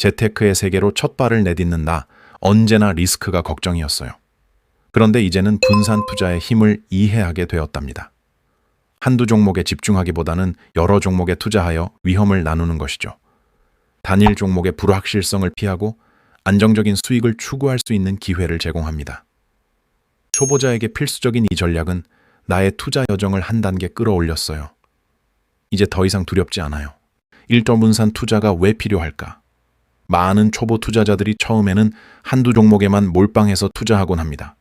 재테크의 세계로 첫 발을 내딛는 나, 언제나 리스크가 걱정이었어요. 그런데 이제는 분산 투자의 힘을 이해하게 되었답니다. 한두 종목에 집중하기보다는 여러 종목에 투자하여 위험을 나누는 것이죠. 단일 종목의 불확실성을 피하고 안정적인 수익을 추구할 수 있는 기회를 제공합니다. 초보자에게 필수적인 이 전략은 나의 투자 여정을 한 단계 끌어올렸어요. 이제 더 이상 두렵지 않아요. 일정 분산 투자가 왜 필요할까? 많은 초보 투자자들이 처음에는 한두 종목에만 몰빵해서 투자하곤 합니다.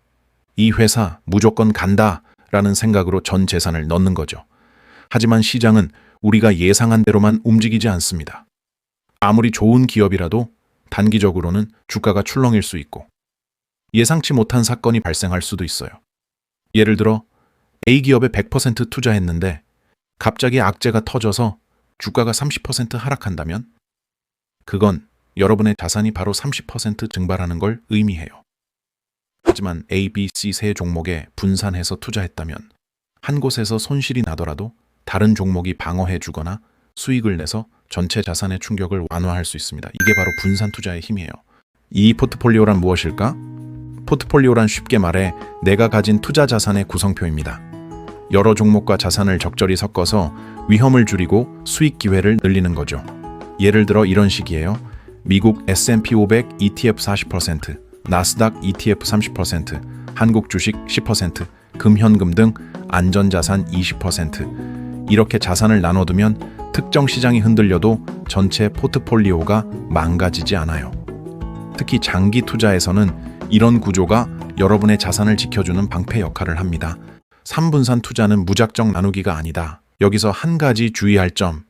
이 회사 무조건 간다 라는 생각으로 전 재산을 넣는 거죠. 하지만 시장은 우리가 예상한 대로만 움직이지 않습니다. 아무리 좋은 기업이라도 단기적으로는 주가가 출렁일 수 있고 예상치 못한 사건이 발생할 수도 있어요. 예를 들어 A기업에 100% 투자했는데 갑자기 악재가 터져서 주가가 30% 하락한다면 그건 여러분의 자산이 바로 30% 증발하는 걸 의미해요. 하지만 A, B, C 세 종목에 분산해서 투자했다면 한 곳에서 손실이 나더라도 다른 종목이 방어해 주거나 수익을 내서 전체 자산의 충격을 완화할 수 있습니다. 이게 바로 분산 투자의 힘이에요. 이 포트폴리오란 무엇일까? 포트폴리오란 쉽게 말해 내가 가진 투자 자산의 구성표입니다. 여러 종목과 자산을 적절히 섞어서 위험을 줄이고 수익 기회를 늘리는 거죠. 예를 들어 이런 식이에요. 미국 S&P 500 ETF 40%, 나스닥 ETF 30%, 한국 주식 10%, 금현금 등 안전자산 20%. 이렇게 자산을 나눠두면 특정 시장이 흔들려도 전체 포트폴리오가 망가지지 않아요. 특히 장기 투자에서는 이런 구조가 여러분의 자산을 지켜주는 방패 역할을 합니다. 3분산 투자는 무작정 나누기가 아니다. 여기서 한 가지 주의할 점.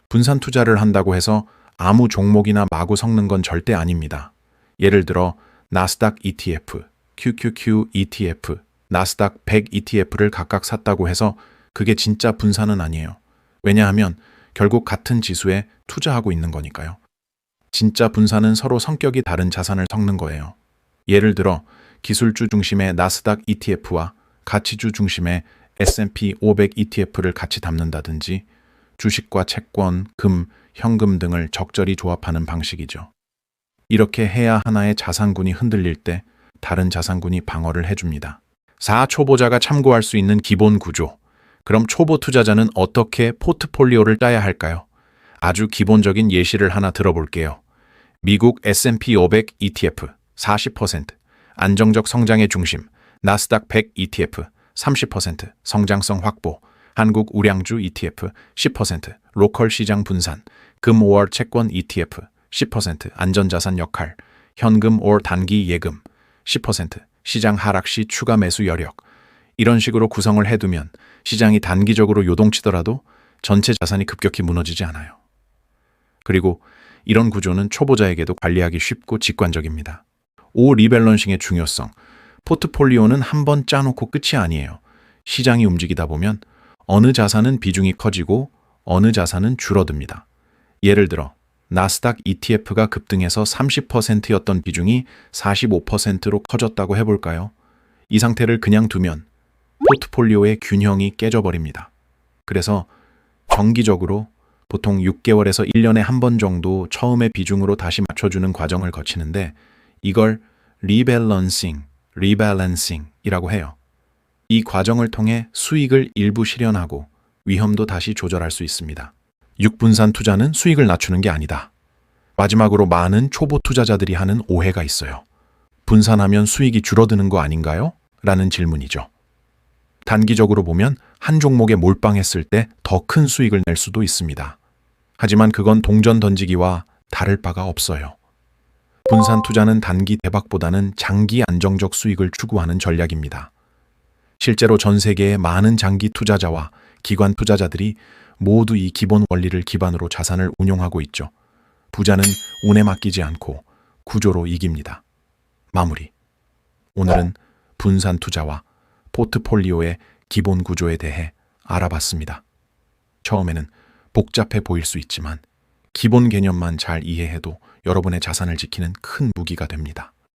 분산 투자를 한다고 해서 아무 종목이나 마구 섞는 건 절대 아닙니다. 예를 들어 나스닥 ETF, QQQ ETF, 나스닥 100 ETF를 각각 샀다고 해서 그게 진짜 분산은 아니에요. 왜냐하면 결국 같은 지수에 투자하고 있는 거니까요. 진짜 분산은 서로 성격이 다른 자산을 섞는 거예요. 예를 들어 기술주 중심의 나스닥 ETF와 가치주 중심의 S&P 500 ETF를 같이 담는다든지 주식과 채권, 금, 현금 등을 적절히 조합하는 방식이죠. 이렇게 해야 하나의 자산군이 흔들릴 때 다른 자산군이 방어를 해줍니다. 4. 초보자가 참고할 수 있는 기본 구조. 그럼 초보 투자자는 어떻게 포트폴리오를 짜야 할까요? 아주 기본적인 예시를 하나 들어볼게요. 미국 S&P 500 ETF 40%, 안정적 성장의 중심, 나스닥 100 ETF 30%, 성장성 확보, 한국 우량주 ETF 10%, 로컬 시장 분산, 금 5월 채권 ETF 10%, 안전자산 역할, 현금 5월 단기 예금 10%, 시장 하락 시 추가 매수 여력. 이런 식으로 구성을 해두면 시장이 단기적으로 요동치더라도 전체 자산이 급격히 무너지지 않아요. 그리고 이런 구조는 초보자에게도 관리하기 쉽고 직관적입니다. 5. 리밸런싱의 중요성. 포트폴리오는 한번 짜놓고 끝이 아니에요. 시장이 움직이다 보면 어느 자산은 비중이 커지고 어느 자산은 줄어듭니다. 예를 들어 나스닥 ETF가 급등해서 30%였던 비중이 45%로 커졌다고 해볼까요? 이 상태를 그냥 두면 포트폴리오의 균형이 깨져버립니다. 그래서 정기적으로 보통 6개월에서 1년에 한 번 정도 처음의 비중으로 다시 맞춰주는 과정을 거치는데 이걸 리밸런싱이라고 해요. 이 과정을 통해 수익을 일부 실현하고 위험도 다시 조절할 수 있습니다. 6분산 투자는 수익을 낮추는 게 아니다. 마지막으로 많은 초보 투자자들이 하는 오해가 있어요. 분산하면 수익이 줄어드는 거 아닌가요? 라는 질문이죠. 단기적으로 보면 한 종목에 몰빵했을 때 더 큰 수익을 낼 수도 있습니다. 하지만 그건 동전 던지기와 다를 바가 없어요. 분산 투자는 단기 대박보다는 장기 안정적 수익을 추구하는 전략입니다. 실제로 전 세계의 많은 장기 투자자와 기관 투자자들이 모두 이 기본 원리를 기반으로 자산을 운용하고 있죠. 부자는 운에 맡기지 않고 구조로 이깁니다. 마무리. 오늘은 분산 투자와 포트폴리오의 기본 구조에 대해 알아봤습니다. 처음에는 복잡해 보일 수 있지만 기본 개념만 잘 이해해도 여러분의 자산을 지키는 큰 무기가 됩니다.